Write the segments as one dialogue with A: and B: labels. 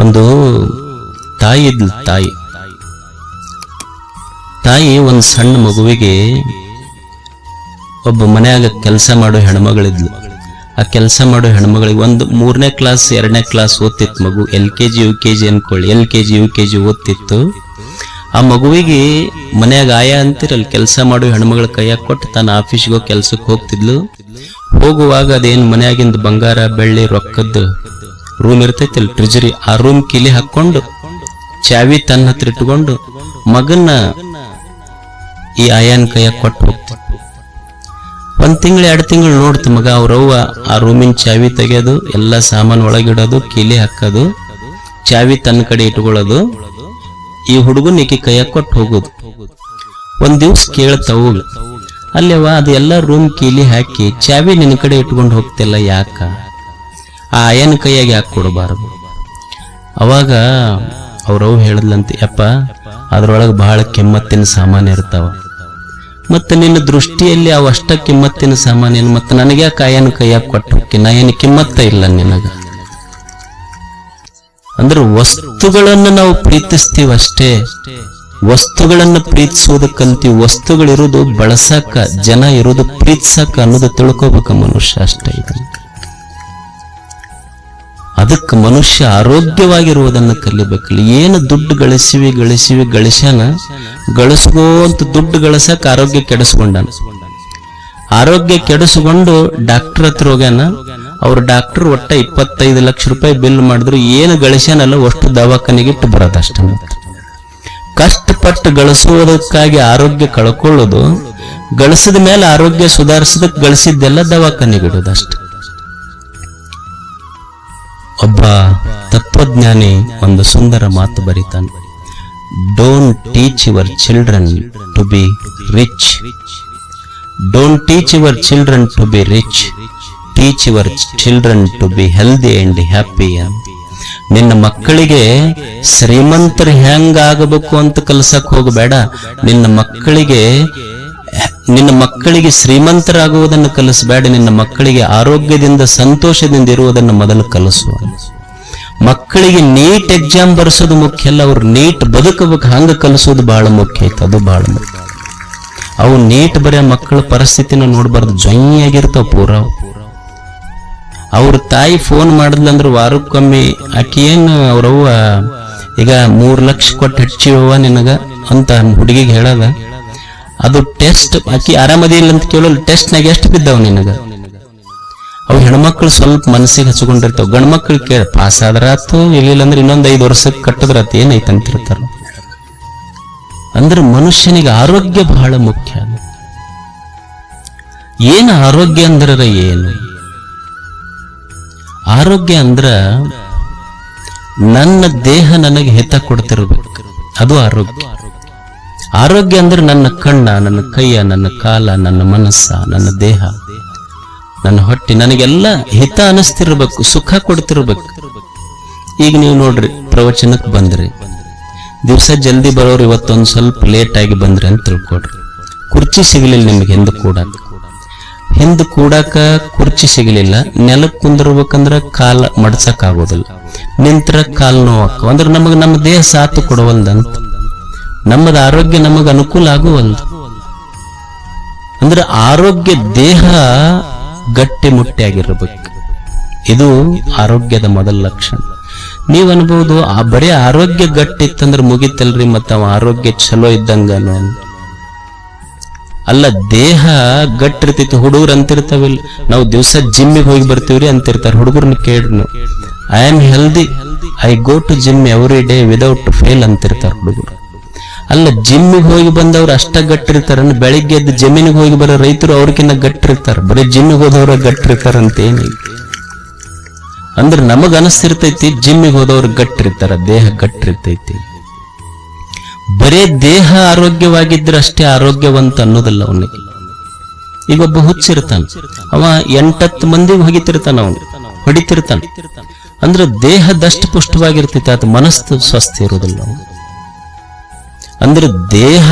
A: ಒಂದು ತಾಯಿ ಇದ್ಲು. ತಾಯಿ ಒಂದು ಸಣ್ಣ ಮಗುವಿಗೆ ಒಬ್ಬ ಮನೆಯಾಗ ಕೆಲಸ ಮಾಡೋ ಹೆಣ್ಮಗಳಿದ್ಲು. ಆ ಕೆಲಸ ಮಾಡೋ ಹೆಣ್ಮಗಳಿಗೆ ಒಂದು 3ನೇ ಕ್ಲಾಸ್ 2ನೇ ಕ್ಲಾಸ್ ಓದ್ತಿತ್ತು ಮಗು. LKG UKG ಅನ್ಕೊಳ್ಳಿ, LKG UKG ಓದ್ತಿತ್ತು. ಆ ಮಗುವಿಗೆ ಮನೆಯಾಗ ಆಯಾ ಅಂತಿರಲ್ಲ, ಕೆಲಸ ಮಾಡೋ ಹೆಣ್ಮಗಳ ಕೈಯಾಗ ಕೊಟ್ಟು ತನ್ನ ಆಫೀಸ್ಗೆ ಹೋಗಿ ಕೆಲ್ಸಕ್ಕೆ ಹೋಗ್ತಿದ್ಲು. ಹೋಗುವಾಗ ಅದೇನು ಮನೆಯಾಗಿಂದ ಬಂಗಾರ ಬೆಳ್ಳಿ ರೊಕ್ಕದ್ದು ರೂಮ್ ಇರ್ತೈತಿಲ್ಲ, ಟ್ರೆಜರಿ, ಆ ರೂಮ್ ಕಿಲಿ ಹಾಕೊಂಡು ಚಾವಿ ತನ್ನ ಹತ್ರ ಇಟ್ಕೊಂಡು ಮಗನ್ನ ಈ ಆಯಾನ್ ಕೈಯಾಗ ಕೊಟ್ಟು ಹೋಗ್ತಿತ್ತು. 1 ತಿಂಗಳು 2 ತಿಂಗಳು ನೋಡ್ತು ಮಗ. ಅವ್ರವ್ವ ಆ ರೂಮಿನ ಚಾವಿ ತೆಗೆಯೋದು, ಎಲ್ಲ ಸಾಮಾನು ಒಳಗಿಡೋದು, ಕೀಲಿ ಹಾಕೋದು, ಚಾವಿ ತನ್ನ ಕಡೆ ಇಟ್ಕೊಳ್ಳೋದು, ಈ ಹುಡುಗನ್ ಈಕಿ ಕೈಯಾಗ ಕೊಟ್ಟು ಹೋಗೋದು. ಒಂದ್ ದಿವ್ಸ ಕೇಳ್ತಾವು, ಅಲ್ಲೇವ ಅದು ಎಲ್ಲ ರೂಮ್ ಕೀಲಿ ಹಾಕಿ ಚಾವಿ ನಿನ್ನ ಕಡೆ ಇಟ್ಕೊಂಡು ಹೋಗ್ತಿಲ್ಲ, ಯಾಕ? ಆ ಆಯನ ಕೈಯಾಗ ಯಾಕೆ ಕೊಡಬಾರದು? ಅವಾಗ ಅವ್ರವ್ ಹೇಳಿದ್ಲಂತೆ, ಯಪ್ಪ ಅದ್ರೊಳಗೆ ಬಹಳ ಕಿಮ್ಮತ್ತಿನ ಸಾಮಾನು ಇರ್ತಾವ, ಮತ್ತೆ ನಿನ್ನ ದೃಷ್ಟಿಯಲ್ಲಿ ಅವಷ್ಟ ಕಿಮ್ಮತ್ತಿನ ಸಾಮಾನೇನು, ಮತ್ತೆ ನನಗೆ ಕಾಯನ ಕೈಯಾಗ ಕೊಟ್ಟು ಹೋಗಿ, ನಾ ಏನು ಕಿಮ್ಮತ್ತ ಇಲ್ಲ ನಿನಗ? ಅಂದ್ರೆ ವಸ್ತುಗಳನ್ನು ನಾವು ಪ್ರೀತಿಸ್ತೀವಷ್ಟೇ, ವಸ್ತುಗಳನ್ನು ಪ್ರೀತಿಸೋದಕ್ಕಂತೀವಿ. ವಸ್ತುಗಳಿರೋದು ಬಳಸಕ್ಕ, ಜನ ಇರೋದು ಪ್ರೀತಿಸಕ್ಕ ಅನ್ನೋದು ತಿಳ್ಕೋಬೇಕ ಮನುಷ್ಯ ಅಷ್ಟೇ. ಅದಕ್ಕೆ ಮನುಷ್ಯ ಆರೋಗ್ಯವಾಗಿರುವುದನ್ನು ಕಲಿಬೇಕಲ್ಲ. ಏನು ದುಡ್ಡು ಗಳಿಸ್ಯಾನ, ಗಳಿಸ್ಕೋಂತ ದುಡ್ಡು ಗಳಿಸಕ್ ಆರೋಗ್ಯ ಕೆಡಿಸ್ಕೊಂಡಾನ. ಆರೋಗ್ಯ ಕೆಡಿಸ್ಕೊಂಡು ಡಾಕ್ಟರ್ ಹತ್ರ ಹೋಗ್ಯಾನ. ಅವ್ರ ಡಾಕ್ಟರ್ ಒಟ್ಟ 25 ಲಕ್ಷ ರೂಪಾಯಿ ಬಿಲ್ ಮಾಡಿದ್ರು, ಏನು ಗಳಿಸ್ಯಾನಲ್ಲ ಅಷ್ಟು ದವಾಖಾನೆಗೆ ಇಟ್ಟು ಬರೋದಷ್ಟ. ಕಷ್ಟಪಟ್ಟು ಗಳಿಸೋದಕ್ಕಾಗಿ ಆರೋಗ್ಯ ಕಳ್ಕೊಳ್ಳೋದು, ಗಳಿಸಿದ ಮೇಲೆ ಆರೋಗ್ಯ ಸುಧಾರಿಸೋದಕ್ಕೆ ಗಳಿಸಿದ್ದೆಲ್ಲ ದವಾಖಾನೆಗೆ ಇಡೋದಷ್ಟೆ. ಒಬ್ಬ ತತ್ವಜ್ಞಾನಿ ಒಂದು ಸುಂದರ ಮಾತು ಬರೀತಾನೆ, don't teach your children to be rich, don't teach your children to be rich, teach your children to be healthy and happy. ನಿನ್ನ ಮಕ್ಕಳಿಗೆ ಶ್ರೀಮಂತರು ಹೆಂಗಾಗಬೇಕು ಅಂತ ಕಲ್ಸಕ್ ಹೋಗಬೇಡ, ನಿನ್ನ ಮಕ್ಕಳಿಗೆ ಶ್ರೀಮಂತರಾಗುವುದನ್ನು ಕಲಿಸಬೇಡ, ನಿನ್ನ ಮಕ್ಕಳಿಗೆ ಆರೋಗ್ಯದಿಂದ ಸಂತೋಷದಿಂದ ಇರುವುದನ್ನು ಮೊದಲು ಕಲಿಸುವ. ಮಕ್ಕಳಿಗೆ ನೀಟ್ ಎಕ್ಸಾಮ್ ಬರ್ಸೋದು ಮುಖ್ಯ ಅಲ್ಲ, ಅವ್ರು ನೀಟ್ ಬದುಕಬೇಕು ಹಂಗ ಕಲಿಸೋದು ಬಹಳ ಮುಖ್ಯ ಐತೆ. ಅದು ಬಹಳ ಮುಖ್ಯ. ಅವು ನೀಟ್ ಬರೆಯೋ ಮಕ್ಕಳ ಪರಿಸ್ಥಿತಿನ ನೋಡ್ಬಾರ್ದು, ಜೊಯ್ಯಾಗಿರ್ತಾವ ಪೂರ. ಅವ್ರ ತಾಯಿ ಫೋನ್ ಮಾಡಿದ್ಲಂದ್ರೆ ವಾರಕ್ಕೊಮ್ಮೆ ಆಕಿ ಏನು ಅವ್ರವ್ವ ಈಗ 3 ಲಕ್ಷ ಕೊಟ್ಟು ಹಚ್ಚಿವ ನಿನಗ ಅಂತ ಹುಡುಗಿಗೆ ಹೇಳದ. ಅದು ಟೆಸ್ಟ್, ಆಕಿ ಆರಾಮದಿ ಇಲ್ಲ ಅಂತ ಕೇಳೋಲ್ಲ, ಟೆಸ್ಟ್ನಾಗ ಎಷ್ಟು ಬಿದ್ದಾವ ನಿನಗ? ಅವು ಹೆಣ್ಮಕ್ಳು ಸ್ವಲ್ಪ ಮನಸ್ಸಿಗೆ ಹಚ್ಕೊಂಡಿರ್ತಾವ. ಗಂಡ್ ಮಕ್ಳು ಕೇಳ ಪಾಸ್ ಆದ್ರಾತು, ಇರ್ಲಿಲ್ಲ ಅಂದ್ರೆ ಇನ್ನೊಂದು 5 ವರ್ಷಕ್ಕೆ ಕಟ್ಟದ್ರಾತು, ಏನೈತೆ ಅಂತಿರ್ತಾರ. ಅಂದ್ರೆ ಮನುಷ್ಯನಿಗೆ ಆರೋಗ್ಯ ಬಹಳ ಮುಖ್ಯ. ಏನು ಆರೋಗ್ಯ ಅಂದ್ರ ಏನು? ಆರೋಗ್ಯ ಅಂದ್ರ ನನ್ನ ದೇಹ ನನಗೆ ಹಿತ ಕೊಡ್ತಿರ್ಬೇಕು, ಅದು ಆರೋಗ್ಯ. ಆರೋಗ್ಯ ಅಂದ್ರೆ ನನ್ನ ಕಣ್ಣ, ನನ್ನ ಕೈಯ, ನನ್ನ ಕಾಲ, ನನ್ನ ಮನಸ್ಸ, ನನ್ನ ದೇಹ, ನನ್ನ ಹೊಟ್ಟೆ ನನಗೆಲ್ಲ ಹಿತ ಅನಿಸ್ತಿರ್ಬೇಕು, ಸುಖ ಕೊಡ್ತಿರ್ಬೇಕು. ಈಗ ನೀವು ನೋಡ್ರಿ, ಪ್ರವಚನಕ್ಕೆ ಬಂದ್ರಿ, ದಿವಸ ಜಲ್ದಿ ಬರೋರು ಇವತ್ತೊಂದು ಸ್ವಲ್ಪ ಲೇಟ್ ಆಗಿ ಬಂದ್ರಿ ಅಂತ ತಿಳ್ಕೊಡ್ರಿ. ಕುರ್ಚಿ ಸಿಗಲಿಲ್ಲ ನಿಮ್ಗೆ ಹಿಂದ್ ಕೂಡಾಕ ಕುರ್ಚಿ ಸಿಗಲಿಲ್ಲ, ನೆಲಕ್ಕೆ ಕುಂದಿರ್ಬೇಕಂದ್ರ ಕಾಲ ಮಡ್ಸಕ್ ಆಗೋದಿಲ್ಲ, ನಿಂತ್ರ ಕಾಲ್ ನೋವಾಕ. ಅಂದ್ರೆ ನಮಗ್ ನಮ್ಮ ದೇಹ ಸಾಥ್ ಕೊಡವಲ್ದಂತ, ನಮ್ಮದ ಆರೋಗ್ಯ ನಮಗ ಅನುಕೂಲ ಆಗುವಲ್ದು. ಅಂದ್ರೆ ಆರೋಗ್ಯ ದೇಹ ಗಟ್ಟಿ ಮುಟ್ಟಿಯಾಗಿರ್ಬೇಕು, ಇದು ಆರೋಗ್ಯದ ಮೊದಲ ಲಕ್ಷಣ. ನೀವ್ ಅನ್ಬಹುದು ಬರೀ ಆರೋಗ್ಯ ಗಟ್ಟಿ ಇತ್ತಂದ್ರೆ ಮುಗಿತಲ್ರಿ, ಮತ್ತ ಅವ ಆರೋಗ್ಯ ಚಲೋ ಇದ್ದಂಗನು ಅಲ್ಲ. ದೇಹ ಗಟ್ಟಿರ್ತೈತಿ. ಹುಡುಗರು ಅಂತಿರ್ತಾವಿಲ್ಲ, ನಾವು ದಿವಸ ಜಿಮ್ಮಿಗೆ ಹೋಗಿ ಬರ್ತೀವ್ರಿ ಅಂತಿರ್ತಾರ. ಹುಡುಗರ್ನ ಕೇಳ್ರಿ ನೀವು, I am healthy, I go to gym every day without fail ಅಂತಿರ್ತಾರ ಹುಡುಗರು. ಅಲ್ಲ, ಜಿಮ್ಮಿಗೆ ಹೋಗಿ ಬಂದವ್ರು ಅಷ್ಟ ಗಟ್ಟಿರ್ತಾರ, ಬೆಳಿಗ್ಗೆ ಎದ್ದು ಜಮೀನಿಗೆ ಹೋಗಿ ಬರೋ ರೈತರು ಅವ್ರಕಿನ್ನ ಗಟ್ಟಿರ್ತಾರ, ಬರೀ ಜಿಮ್ಮಿಗೆ ಹೋದವ್ರ ಗಟ್ಟಿರ್ತಾರ ಅಂತ ಏನಿ. ಅಂದ್ರೆ ನಮಗ್ ಅನಿಸ್ತಿರ್ತೈತಿ ಜಿಮ್ಮಿಗೆ ಹೋದವ್ರು ಗಟ್ಟಿರ್ತಾರ, ದೇಹ ಗಟ್ಟಿರ್ತೈತಿ. ಬರೇ ದೇಹ ಆರೋಗ್ಯವಾಗಿದ್ರೆ ಅಷ್ಟೇ ಆರೋಗ್ಯವಂತ ಅನ್ನೋದಲ್ಲ ಅವನಿಗೆ. ಈಗ ಒಬ್ಬ ಹುಚ್ಚಿರ್ತಾನ, ಅವ 8-10 ಮಂದಿಗೆ ಹೊಡಿತಿರ್ತಾನ. ಅಂದ್ರೆ ದೇಹ ದಷ್ಟ ಪುಷ್ಟವಾಗಿರ್ತೈತಿ, ಅದು ಮನಸ್ಸು ಸ್ವಸ್ಥ ಇರೋದಿಲ್ಲ. ಅಂದ್ರೆ ದೇಹ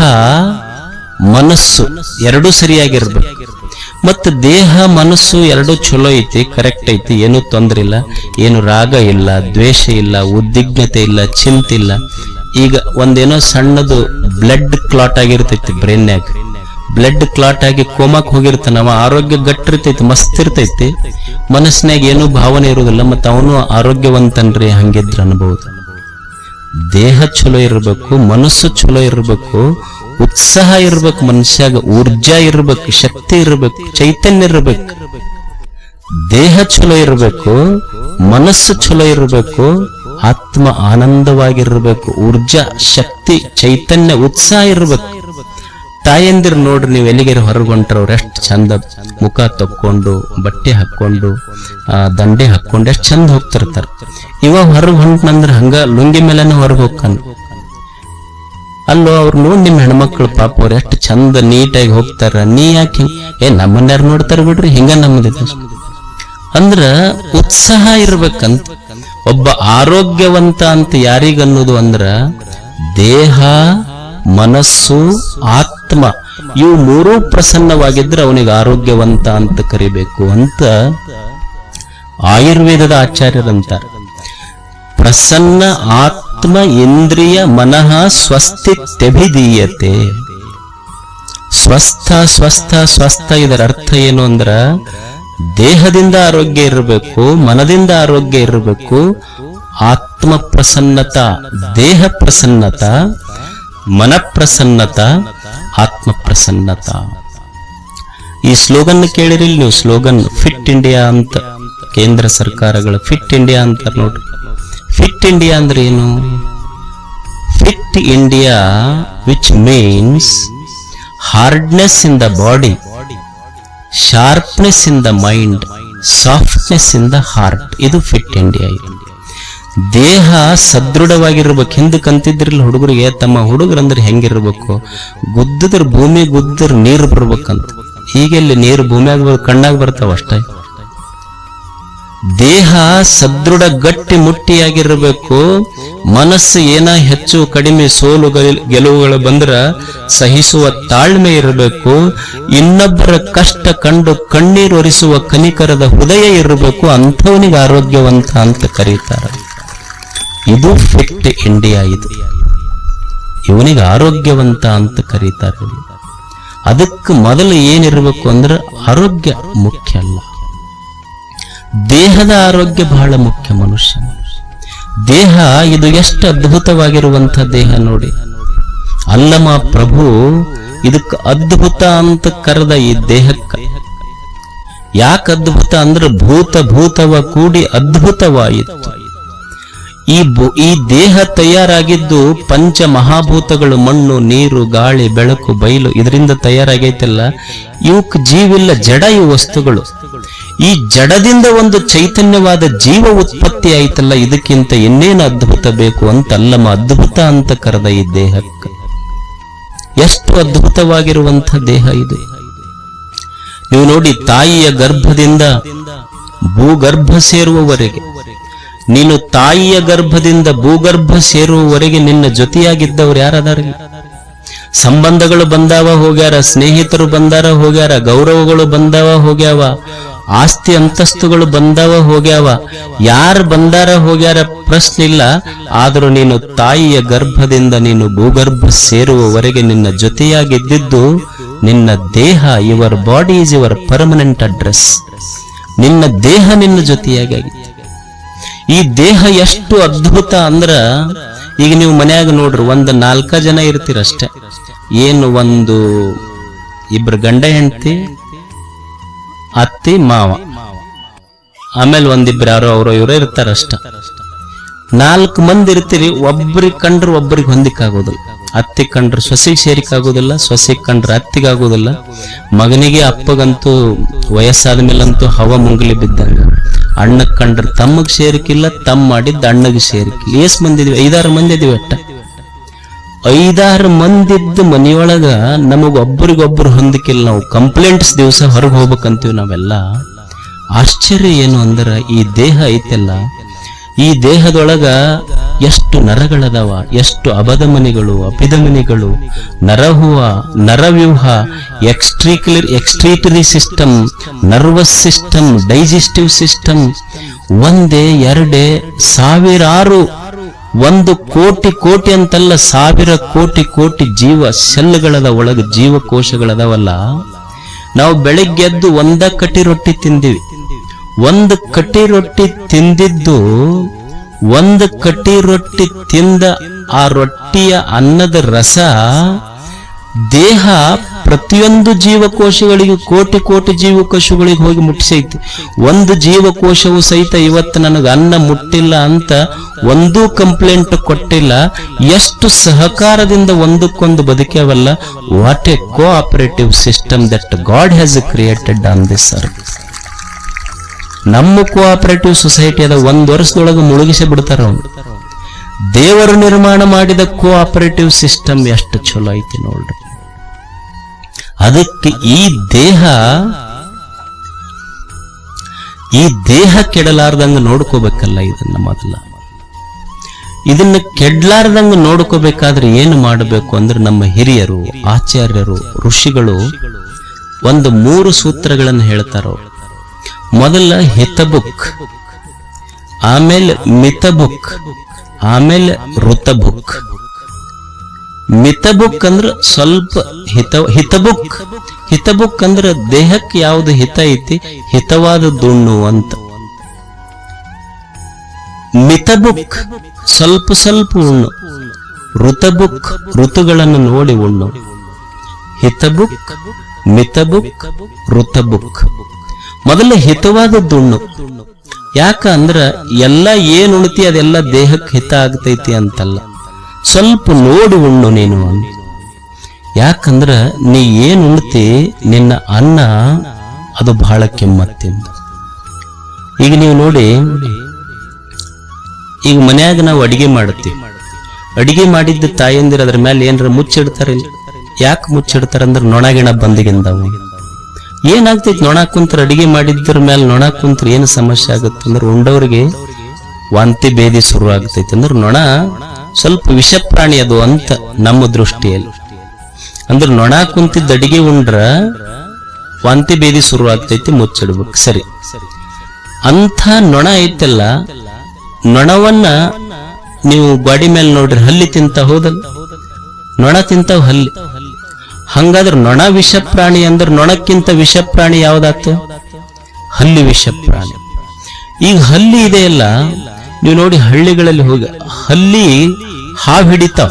A: ಮನಸ್ಸು ಎರಡೂ ಸರಿಯಾಗಿರ್ಬೇಕು. ಮತ್ತು ದೇಹ ಮನಸ್ಸು ಎರಡು ಚಲೋ ಐತಿ, ಕರೆಕ್ಟ್ ಐತಿ, ಏನು ತೊಂದ್ರೆ ಇಲ್ಲ, ಏನು ರಾಗ ಇಲ್ಲ, ದ್ವೇಷ ಇಲ್ಲ, ಉದ್ವಿಗ್ನತೆ ಇಲ್ಲ, ಚಿಂತೆ ಇಲ್ಲ. ಈಗ ಒಂದೇನೋ ಸಣ್ಣದು ಬ್ಲಡ್ ಕ್ಲಾಟ್ ಆಗಿರ್ತೈತಿ ಬ್ರೈನ್ಯಾಗ, ಬ್ಲಡ್ ಕ್ಲಾಟ್ ಆಗಿ ಕೋಮಾಕ್ ಹೋಗಿರ್ತಾನ, ಅವ ಆರೋಗ್ಯ ಗಟ್ಟಿರ್ತೈತಿ, ಮಸ್ತ್ ಇರ್ತೈತಿ, ಮನಸ್ಸಿನಾಗ ಏನೂ ಭಾವನೆ ಇರುವುದಿಲ್ಲ, ಮತ್ತ ಅವನು ಆರೋಗ್ಯವಂತನ್ರಿ ಹಂಗಿದ್ರ ಅನ್ಬಹುದು. ದೇಹ ಚಲೋ ಇರ್ಬೇಕು, ಮನಸ್ಸು ಚಲೋ ಇರ್ಬೇಕು, ಉತ್ಸಾಹ ಇರ್ಬೇಕು, ಮನುಷ್ಯಾಗ ಊರ್ಜಾ ಇರ್ಬೇಕು, ಶಕ್ತಿ ಇರ್ಬೇಕು, ಚೈತನ್ಯ ಇರ್ಬೇಕು. ದೇಹ ಚಲೋ ಇರ್ಬೇಕು, ಮನಸ್ಸು ಚಲೋ ಇರ್ಬೇಕು, ಆತ್ಮ ಆನಂದವಾಗಿರ್ಬೇಕು, ಊರ್ಜಾ, ಶಕ್ತಿ, ಚೈತನ್ಯ, ಉತ್ಸಾಹ ಇರ್ಬೇಕು. ತಾಯಂದಿರು ನೋಡ್ರಿ, ನೀವು ಎಲ್ಲಿಗೆ ಹೊರಗೊಂಟ್ರವ್ರು ಎಷ್ಟು ಚಂದ ಮುಖ ತಕ್ಕೊಂಡು, ಬಟ್ಟೆ ಹಾಕೊಂಡು, ದಂಡೆ ಹಾಕೊಂಡು ಎಷ್ಟು ಚಂದ ಹೋಗ್ತಿರ್ತಾರ. ಇವಾಗ ಹೊರಗೆ ಹೊಂಟ್ನಂದ್ರ ಹಂಗ ಲುಂಗಿ ಮೇಲೆನೆ ಹೊರಗೆ ಹೋಗ್ತಾನ. ಅಲ್ಲೋ ಅವ್ರು ನೋಡಿ ನಿಮ್ ಹೆಣ್ಮಕ್ಳು ಪಾಪ ಅವ್ರು ಎಷ್ಟು ಚಂದ ನೀಟಾಗಿ ಹೋಗ್ತಾರ, ನೀ ಯಾಕೆ ನಮ್ಮನ್ಯಾರು ನೋಡ್ತಾರ ಬಿಡ್ರಿ, ಹಿಂಗ ನಮ್ಮದಿದೆ ಅಂದ್ರ ಉತ್ಸಾಹ ಇರ್ಬೇಕಂತ. ಒಬ್ಬ ಆರೋಗ್ಯವಂತ ಅಂತ ಯಾರಿಗನ್ನೋದು ಅಂದ್ರ ದೇಹ, ಮನಸ್ಸು, ಆತ್ಮ ಇವು ಮೂರೂ ಪ್ರಸನ್ನವಾಗಿದ್ರೆ ಅವನಿಗೆ ಆರೋಗ್ಯವಂತ ಅಂತ ಕರಿಬೇಕು ಅಂತ ಆಯುರ್ವೇದದ ಆಚಾರ್ಯರಂತಾರೆ. ಪ್ರಸನ್ನ ಆತ್ಮ ಇಂದ್ರಿಯ ಮನಃ ಸ್ವಸ್ತಿತ್ಯಭಿಧೀಯತೆ. ಸ್ವಸ್ಥ ಸ್ವಸ್ಥ ಸ್ವಸ್ಥ ಇದರ ಅರ್ಥ ಏನು ಅಂದ್ರ ದೇಹದಿಂದ ಆರೋಗ್ಯ ಇರಬೇಕು, ಮನದಿಂದ ಆರೋಗ್ಯ ಇರಬೇಕು, ಆತ್ಮ ಪ್ರಸನ್ನತ, ದೇಹ ಪ್ರಸನ್ನತ, ಮನ ಪ್ರಸನ್ನತ, ಆತ್ಮ ಪ್ರಸನ್ನತ. ಈ ಸ್ಲೋಗನ್ ಕೇಳಿರಿಲ್ ನೀವು, ಸ್ಲೋಗನ್ ಫಿಟ್ ಇಂಡಿಯಾ ಅಂತ, ಕೇಂದ್ರ ಸರ್ಕಾರಗಳ ಫಿಟ್ ಇಂಡಿಯಾ ಅಂತ ನೋಡ್ರಿ. ಫಿಟ್ ಇಂಡಿಯಾ ಅಂದ್ರೆ ಏನು? Fit India which means hardness in the body, sharpness in the mind, softness in the heart. ಇದು ಫಿಟ್ ಇಂಡಿಯಾ. ಇದು ದೇಹ ಸದೃಢವಾಗಿರ್ಬೇಕು. ಹಿಂದಕ್ಕೆ ಅಂತಿದ್ರಿಲ್ಲ ಹುಡುಗರಿಗೆ, ತಮ್ಮ ಹುಡುಗರಂದ್ರೆ ಹೆಂಗಿರ್ಬೇಕು, ಗುದ್ದಿದ್ರ ಭೂಮಿ ಗುದ್ದಿದ್ರ ನೀರು ಬರ್ಬೇಕಂತ. ಈಗೆಲ್ಲಿ ನೀರು ಭೂಮಿಯಾಗ ಕಣ್ಣಾಗ ಬರ್ತಾವ ಅಷ್ಟೇ. ದೇಹ ಸದೃಢ ಗಟ್ಟಿ ಮುಟ್ಟಿಯಾಗಿರ್ಬೇಕು. ಮನಸ್ಸು ಏನ ಹೆಚ್ಚು ಕಡಿಮೆ ಸೋಲು ಗೆಲುವುಗಳು ಬಂದ್ರ ಸಹಿಸುವ ತಾಳ್ಮೆ ಇರಬೇಕು. ಇನ್ನೊಬ್ಬರ ಕಷ್ಟ ಕಂಡು ಕಣ್ಣೀರು ಒರೆಸುವ ಕನಿಕರದ ಹೃದಯ ಇರಬೇಕು. ಅಂಥವನಿಗೆ ಆರೋಗ್ಯವಂತ ಅಂತ ಕರೀತಾರೆ. ಇದು ಫಿಟ್ ಇಂಡಿಯಾ. ಇದು ಇವನಿಗೆ ಆರೋಗ್ಯವಂತ ಅಂತ ಕರೀತಾರೆ. ಅದಕ್ಕೆ ಮೊದಲು ಏನಿರಬೇಕು ಅಂದ್ರೆ ಆರೋಗ್ಯ ಮುಖ್ಯ ಅಲ್ಲ, ದೇಹದ ಆರೋಗ್ಯ ಬಹಳ ಮುಖ್ಯ. ಮನುಷ್ಯ ದೇಹ ಇದು ಎಷ್ಟು ಅದ್ಭುತವಾಗಿರುವಂತ ದೇಹ ನೋಡಿ. ಅಲ್ಲಮ ಪ್ರಭು ಇದಕ್ಕೆ ಅದ್ಭುತ ಅಂತ ಕರೆದ ಈ ದೇಹಕ್ಕೆ. ಯಾಕೆ ಅದ್ಭುತ ಅಂದ್ರೆ ಭೂತವ ಕೂಡಿ ಅದ್ಭುತವಾಯಿತು. ಈ ದೇಹ ತಯಾರಾಗಿದ್ದು ಪಂಚ ಮಹಾಭೂತಗಳು, ಮಣ್ಣು, ನೀರು, ಗಾಳಿ, ಬೆಳಕು, ಬಯಲು, ಇದರಿಂದ ತಯಾರಾಗೈತಲ್ಲ. ಇವಕ್ಕೆ ಜೀವಿಲ್ಲ, ಜಡ ಇವು ವಸ್ತುಗಳು. ಈ ಜಡದಿಂದ ಒಂದು ಚೈತನ್ಯವಾದ ಜೀವ ಉತ್ಪತ್ತಿ ಆಯ್ತಲ್ಲ, ಇದಕ್ಕಿಂತ ಇನ್ನೇನು ಅದ್ಭುತ ಬೇಕು ಅಂತ ಅಲ್ಲಮ ಅದ್ಭುತ ಅಂತ ಕರೆದ ಈ ದೇಹಕ್ಕೆ. ಎಷ್ಟು ಅದ್ಭುತವಾಗಿರುವಂಥ ದೇಹ ಇದು. ನೀವು ನೋಡಿ, ತಾಯಿಯ ಗರ್ಭದಿಂದ ಭೂಗರ್ಭ ಸೇರುವವರೆಗೆ, ನೀನು ತಾಯಿಯ ಗರ್ಭದಿಂದ ಭೂಗರ್ಭ ಸೇರುವವರೆಗೆ ನಿನ್ನ ಜೊತೆಯಾಗಿದ್ದವ್ರು ಯಾರದಾರಿಲ್ಲ. ಸಂಬಂಧಗಳು ಬಂದಾವ ಹೋಗ್ಯಾರ, ಸ್ನೇಹಿತರು ಬಂದಾರ ಹೋಗ್ಯಾರ, ಗೌರವಗಳು ಬಂದಾವ ಹೋಗ್ಯಾವ, ಆಸ್ತಿ ಅಂತಸ್ತುಗಳು ಬಂದಾವ ಹೋಗ್ಯಾವ. ಯಾರು ಬಂದಾರ ಹೋಗ್ಯಾರ ಪ್ರಶ್ನೆ ಇಲ್ಲ. ಆದರೂ ನೀನು ತಾಯಿಯ ಗರ್ಭದಿಂದ ನೀನು ಭೂಗರ್ಭ ಸೇರುವವರೆಗೆ ನಿನ್ನ ಜೊತೆಯಾಗಿದ್ದಿದ್ದು ನಿನ್ನ ದೇಹ. Your body is your permanent address. ನಿನ್ನ ದೇಹ ನಿನ್ನ ಜೊತೆಯಾಗಿ ಆಗಿತ್ತು. ಈ ದೇಹ ಎಷ್ಟು ಅದ್ಭುತ ಅಂದ್ರ, ಈಗ ನೀವು ಮನ್ಯಾಗ ನೋಡ್ರಿ, ಒಂದು 4 ಜನ ಇರ್ತೀರಷ್ಟೆ. ಏನು, ಒಂದು ಇಬ್ರು ಗಂಡ ಹೆಂಡತಿ, ಅತ್ತಿ ಮಾವ, ಆಮೇಲೆ ಒಂದಿಬ್ರು ಯಾರೋ ಅವರು ಇವರು ಇರ್ತಾರಷ್ಟ. 4 ಮಂದಿ ಇರ್ತೀರಿ. ಒಬ್ಬರಿಗೆ ಕಂಡ್ರೆ ಒಬ್ಬರಿಗೆ ಹೊಂದಿಕ್ಕಾಗೋದಿಲ್ಲ. ಅತ್ತಿ ಕಂಡ್ರೆ ಸೊಸೆಗೆ ಸೇರಿಕಾಗೋದಿಲ್ಲ, ಸೊಸೆಗೆ ಕಂಡ್ರೆ ಅತ್ತಿಗಾಗೋದಿಲ್ಲ. ಮಗನಿಗೆ ಅಪ್ಪಗಂತೂ ವಯಸ್ಸಾದ ಮೇಲಂತೂ ಹವ ಮುಂಗಲಿ ಬಿದ್ದಂಗ. ಅಣ್ಣಗ್ ಕಂಡ್ರೆ ತಮ್ಮಗ್ ಸೇರಿಕಿಲ್ಲ, ತಮ್ಮ ಮಾಡಿದ್ದ ಅಣ್ಣಗೆ ಸೇರಿಕಿಲ್ಲ. ಎಷ್ಟ್ ಮಂದಿ ಇದೀವಿ? 5-6 ಮಂದಿ ಇದೀವಿ ಅಟ್ಟ. 5-6 ಮಂದಿದ್ದ ಮನೆಯೊಳಗ ನಮಗ್ ಒಬ್ಬರಿಗೊಬ್ಬರು ಹೊಂದಿಕಿಲ್ಲ. ನಾವು ಕಂಪ್ಲೇಂಟ್ಸ್ ದಿವಸ ಹೊರಗೆ ಹೋಗ್ಬೇಕಂತೀವಿ ನಾವೆಲ್ಲ. ಆಶ್ಚರ್ಯ ಏನು ಅಂದ್ರ, ಈ ದೇಹ ಐತೆಲ್ಲ, ಈ ದೇಹದೊಳಗ ಎಷ್ಟು ನರಗಳದವ, ಎಷ್ಟು ಅಬಧಮನಿಗಳು, ಅಪಿಧಮನಿಗಳು, ನರಹುವ, ನರವ್ಯೂಹ, excretory system, nervous system, digestive system, ಒಂದೇ ಎರಡೇ ಸಾವಿರಾರು, 1 ಕೋಟಿ ಕೋಟಿ ಅಂತಲ್ಲ, 1000 ಕೋಟಿ ಕೋಟಿ ಜೀವ ಸೆಲ್ಗಳದ ಒಳಗೆ ಜೀವಕೋಶಗಳದವಲ್ಲ. ನಾವು ಬೆಳಗ್ಗೆದ್ದು 1 ಕಟಿ ರೊಟ್ಟಿ ತಿಂದಿವಿ. 1 ಕಟಿ ರೊಟ್ಟಿ ತಿಂದಿದ್ದು, 1 ಕಟಿ ರೊಟ್ಟಿ ತಿಂದ ಆ ರೊಟ್ಟಿಯ ಅನ್ನದ ರಸ ದೇಹ ಪ್ರತಿಯೊಂದು ಜೀವಕೋಶಗಳಿಗೂ, ಕೋಟಿ ಕೋಟಿ ಜೀವಕೋಶಗಳಿಗೆ ಹೋಗಿ ಮುಟ್ಟಿಸೈತಿ. 1 ಜೀವಕೋಶವು ಸಹಿತ ಇವತ್ತು ನನಗೆ ಅನ್ನ ಮುಟ್ಟಿಲ್ಲ ಅಂತ ಒಂದೂ ಕಂಪ್ಲೇಂಟ್ ಕೊಟ್ಟಿಲ್ಲ. ಎಷ್ಟು ಸಹಕಾರದಿಂದ ಒಂದಕ್ಕೊಂದು ಬದುಕೇವಲ್ಲ. What a cooperative system that God has created on this earth. ನಮ್ಮ ಕೋಆಪರೇಟಿವ್ ಸೊಸೈಟಿ ಅದ 1 ವರ್ಷದೊಳಗೆ ಮುಳುಗಿಸಿ ಬಿಡ್ತಾರ. ದೇವರು ನಿರ್ಮಾಣ ಮಾಡಿದ ಕೋಆಪರೇಟಿವ್ ಸಿಸ್ಟಮ್ ಎಷ್ಟು ಚಲೋ ಐತಿ ನೋಡ್ರಿ. ಅದಕ್ಕೆ ಈ ದೇಹ ಕೆಡಲಾರ್ದಂಗ ನೋಡ್ಕೋಬೇಕಲ್ಲ. ಇದನ್ನ ಮೊದಲ ಇದನ್ನ ಕೆಡ್ಲಾರ್ದಂಗ ನೋಡ್ಕೋಬೇಕಾದ್ರೆ ಏನು ಮಾಡಬೇಕು ಅಂದ್ರೆ, ನಮ್ಮ ಹಿರಿಯರು, ಆಚಾರ್ಯರು, ಋಷಿಗಳು ಒಂದು 3 ಸೂತ್ರಗಳನ್ನು ಹೇಳ್ತಾರೋ. ಮೊದಲ ಹಿತಬುಕ್, ಆಮೇಲೆ ಮಿತಬುಕ್, ಆಮೇಲೆ ಋತಬುಕ್. ಮಿತಬುಕ್ ಅಂದ್ರೆ ಸ್ವಲ್ಪ ಹಿತಬುಕ್ ಅಂದ್ರೆ ದೇಹಕ್ಕೆ ಯಾವುದು ಹಿತ ಐತಿ, ಹಿತವಾದದ್ದು ಉಣ್ಣು ಅಂತ. ಮಿತಬುಕ್ ಸ್ವಲ್ಪ ಸ್ವಲ್ಪ ಉಣ್ಣು. ಋತಬುಕ್ ಋತುಗಳನ್ನು ನೋಡಿ ಉಣ್ಣು. ಹಿತಬುಕ್, ಮಿತಬುಕ್, ಋತಬುಕ್. ಮೊದಲ ಹಿತವಾದದ್ದು ಉಣ್ಣು. ಯಾಕ ಅಂದ್ರ ಎಲ್ಲ ಏನ್ ಉಣ್ತಿ ಅದೆಲ್ಲ ದೇಹಕ್ಕೆ ಹಿತ ಆಗ್ತೈತಿ ಅಂತಲ್ಲ, ಸ್ವಲ್ಪ ನೋಡಿ ಉಣ್ಣು ನೀನು. ಯಾಕಂದ್ರ ನೀ ಏನ್ ಉಣ್ತಿ, ನಿನ್ನ ಅನ್ನ ಅದು ಬಹಳ ಕೆಮ್ಮತ್ತಿಂದ. ಈಗ ನೀವು ನೋಡಿ, ಈಗ ಮನ್ಯಾಗ ನಾವು ಅಡಿಗೆ ಮಾಡುತ್ತೀವಿ. ಅಡಿಗೆ ಮಾಡಿದ್ದ ತಾಯಂದಿರ ಅದ್ರ ಮೇಲೆ ಏನಾರ ಮುಚ್ಚಿಡ್ತಾರಿಲ್ಲ. ಯಾಕೆ ಮುಚ್ಚಿಡ್ತಾರಂದ್ರೆ ನೊಣಗಿಣ ಬಂದಿಗಿಂದವು. ಏನಾಗ್ತೈತಿ, ನೊಣ ಕುಂತ್ರ ಅಡಿಗೆ ಮಾಡಿದ್ರ ಮೇಲೆ ನೊಣ ಕುಂತ್ರ ಏನು ಸಮಸ್ಯೆ ಆಗುತ್ತೆ ಅಂದ್ರೆ, ಉಂಡವ್ರಿಗೆ ವಾಂತಿ ಭೇದಿ ಶುರು ಆಗ್ತೈತಿ. ಅಂದ್ರೆ ನೊಣ ಸ್ವಲ್ಪ ವಿಷ ಪ್ರಾಣಿ ಅದು ಅಂತ ನಮ್ಮ ದೃಷ್ಟಿಯಲ್ಲಿ. ಅಂದ್ರೆ ನೊಣ ಕುಂತಿದ್ದ ಅಡಿಗೆ ಉಂಡ್ರ ವಾಂತಿ ಭೇದಿ ಶುರು ಆಗ್ತೈತಿ, ಮುಚ್ಚಿಡ್ಬೇಕು. ಸರಿ, ಅಂಥ ನೊಣ ಐತಲ್ಲ, ನೊಣವನ್ನ ನೀವು ಗಾಡಿ ಮೇಲೆ ನೋಡ್ರಿ, ಹಲ್ಲಿ ತಿಂತ ಹೋದಲ್ಲ, ನೊಣ ತಿಂತಾವ್ ಹಲ್ಲಿ. ಹಂಗಾದ್ರೆ ನೊಣ ವಿಷ ಪ್ರಾಣಿ ಅಂದ್ರೆ, ನೊಣಕ್ಕಿಂತ ವಿಷ ಪ್ರಾಣಿ ಯಾವ್ದಾತು? ಹಲ್ಲಿ ವಿಷ ಪ್ರಾಣಿ. ಈಗ ಹಲ್ಲಿ ಇದೆಯಲ್ಲ, ನೀವು ನೋಡಿ ಹಳ್ಳಿಗಳಲ್ಲಿ ಹೋಗಿ ಹಲ್ಲಿ ಹಾವು ಹಿಡಿತಾವ.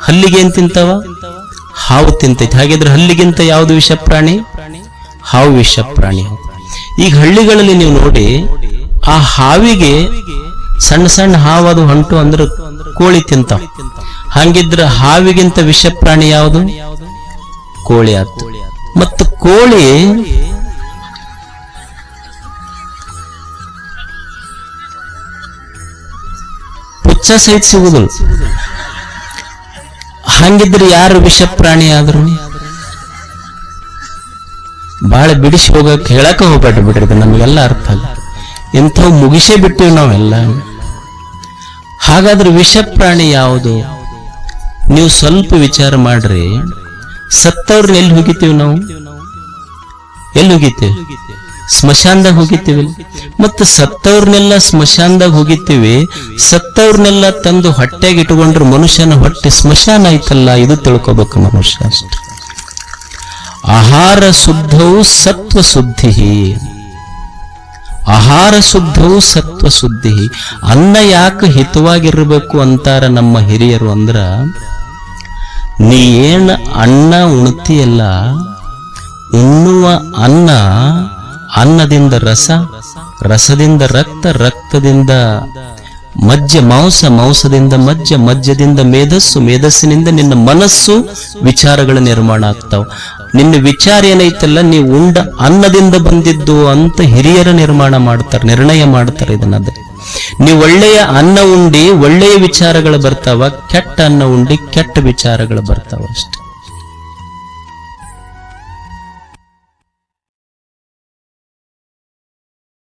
A: ಹಲ್ಲಿಗೆ ಏನ್ ತಿಂತಾವ? ಹಾವು ತಿಂತೈತಿ. ಹಾಗಿದ್ರೆ ಹಲ್ಲಿಗಿಂತ ಯಾವ್ದು ವಿಷ ಪ್ರಾಣಿ? ಹಾವು ವಿಷ ಪ್ರಾಣಿ. ಈಗ ಹಳ್ಳಿಗಳಲ್ಲಿ ನೀವು ನೋಡಿ, ಆ ಹಾವಿಗೆ ಸಣ್ಣ ಸಣ್ಣ ಹಾವದು ಹೊಂಟು ಅಂದ್ರೆ ಕೋಳಿ ತಿಂತಾವ. ಹಂಗಿದ್ರ ಹಾವಿಗಿಂತ ವಿಷ ಪ್ರಾಣಿ ಯಾವುದು? ಕೋಳಿ ಆತು. ಮತ್ತು ಕೋಳಿ ಪುಚ್ಚ ಸಹಿತ ಸಿಗುದಿಲ್ಲ. ಹಂಗಿದ್ರೆ ಯಾರು ವಿಷ ಪ್ರಾಣಿ ಆದ್ರು? ಬಹಳ ಬಿಡಿಸಿ ಹೋಗಕ್ಕೆ ಹೇಳಕ ಹೋಗ್ಬೇಡ ಬಿಡ್ರಿ, ನಮಗೆಲ್ಲ ಅರ್ಥ ಆಗ. ಇಂಥವು ಮುಗಿಸೇ ಬಿಟ್ಟಿವಿ ನಾವೆಲ್ಲ. ಹಾಗಾದ್ರೆ ವಿಷ ಪ್ರಾಣಿ ಯಾವುದು? ನೀವು ಸ್ವಲ್ಪ ವಿಚಾರ ಮಾಡ್ರಿ. ಸತ್ತವ್ರನ್ನ ಎಲ್ಲಿ ಹೋಗಿತೀವಿ ನಾವು? ಎಲ್ಲಿ ಹೋಗಿತೀವಿ? ಸ್ಮಶಾನದಾಗ ಹೋಗಿತೀವಿ. ಮತ್ತೆ ಸತ್ತವ್ರನ್ನೆಲ್ಲ ಸ್ಮಶಾನದಾಗ ಹೋಗಿತೀವಿ. ಸತ್ತವ್ರನ್ನೆಲ್ಲ ತಂದು ಹೊಟ್ಟೆಗೆ ಇಟ್ಕೊಂಡ್ರೆ ಮನುಷ್ಯನ ಹೊಟ್ಟೆ ಸ್ಮಶಾನ ಆಯ್ತಲ್ಲ, ಇದು ತಿಳ್ಕೊಬೇಕು ಮನುಷ್ಯ ಅಷ್ಟೆ. ಆಹಾರ ಶುದ್ಧವು ಸತ್ವ ಶುದ್ಧಿ. ಆಹಾರ ಶುದ್ಧವು ಸತ್ವ ಶುದ್ಧಿ. ಅನ್ನ ಯಾಕೆ ಹಿತವಾಗಿರ್ಬೇಕು ಅಂತಾರ ನಮ್ಮ ಹಿರಿಯರು ಅಂದ್ರ, ನೀ ಏನ್ ಅನ್ನ ಉಣ್ತಿಯಲ್ಲ, ಉಣ್ಣುವ ಅನ್ನ, ಅನ್ನದಿಂದ ರಸ, ರಸದಿಂದ ರಕ್ತ, ರಕ್ತದಿಂದ ಮಜ್ಜೆ ಮಾಂಸ, ಮಾಂಸದಿಂದ ಮಜ್ಜೆ, ಮಜ್ಜದಿಂದ ಮೇಧಸ್ಸು, ಮೇಧಸ್ಸಿನಿಂದ ನಿನ್ನ ಮನಸ್ಸು, ವಿಚಾರಗಳ ನಿರ್ಮಾಣ ಆಗ್ತಾವ. ನಿನ್ನ ವಿಚಾರ ಏನೈತಲ್ಲ, ನೀವು ಉಂಡ ಅನ್ನದಿಂದ ಬಂದಿದ್ದು ಅಂತ ಹಿರಿಯರ ನಿರ್ಮಾಣ ಮಾಡ್ತಾರೆ, ನಿರ್ಣಯ ಮಾಡ್ತಾರೆ. ಇದನ್ನದ ನೀವು ಒಳ್ಳೆಯ ಅನ್ನ ಉಂಡಿ ಒಳ್ಳೆಯ ವಿಚಾರಗಳು ಬರ್ತಾವ, ಕೆಟ್ಟ ಅನ್ನ ಉಂಡಿ ಕೆಟ್ಟ ವಿಚಾರಗಳು ಬರ್ತಾವ ಅಷ್ಟೆ.